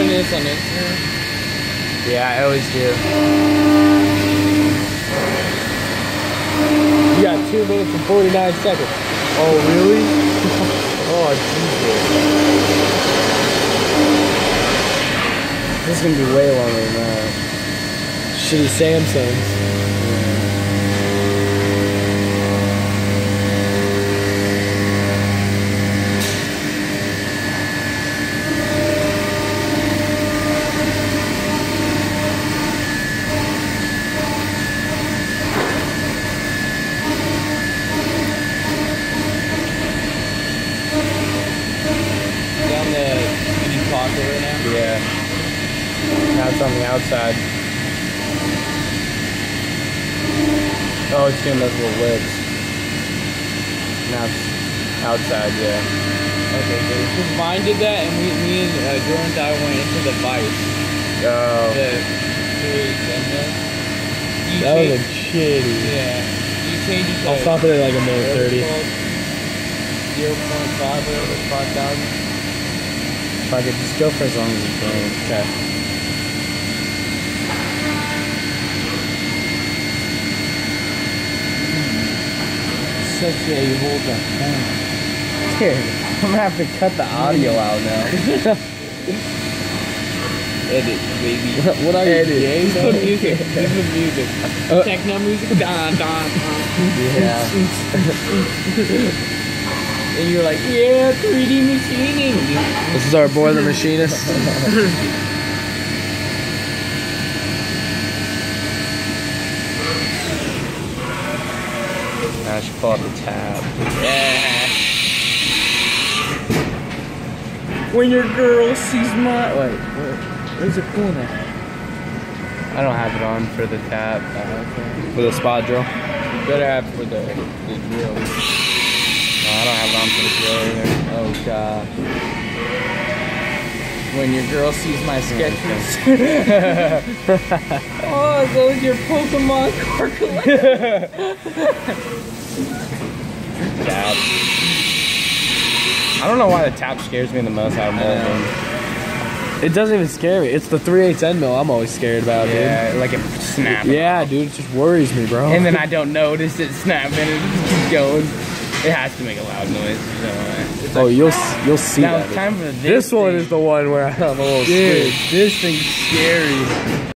doing this on Instagram? Yeah, I always do. You got 2 minutes and 49 seconds. Oh, really? Oh, Jesus. This is gonna be way longer than that. Shitty Samsungs. Down the mini pocket right now? Yeah. Now it's on the outside. Oh, it's doing those little lips. Now it's outside, yeah. Okay, good. Because mine did that, and me and Jordan and I went into the vice. Oh. The That was a shitty. Yeah. You change it to I'll stop it at like a minute 30. 0.5 or whatever, 5,000. Fuck it, just go for as long as you can. Okay. Such a hold up. Dude, I'm gonna have to cut the audio out now. Edit, baby. What are you, Edit. gay? Just put music. Just put music. Techno music. Don, don, Yeah. And you're like, yeah, 3D machining. This is our boy, the machinist. Now I should pull out the tab. Yeah. When your girl sees my... Wait, where's it cool now? I don't have it on for the tab. Okay. With a spot drill. You better have it for the drill. No, I don't have it on for the drill either. Oh, God. When your girl sees my sketches. Oh, those your Pokemon card collection. Tab. I don't know why the tab scares me the most out of all of them. It doesn't even scare me. It's the 3/8 end mill I'm always scared about, Yeah, like it snapping. Yeah, dude, it just worries me, bro. And then I don't notice it snapping and it just keeps going. It has to make a loud noise. So, oh, you'll see now that. it's time for This one thing. is the one where I'm a little Dude, scared. this thing's scary.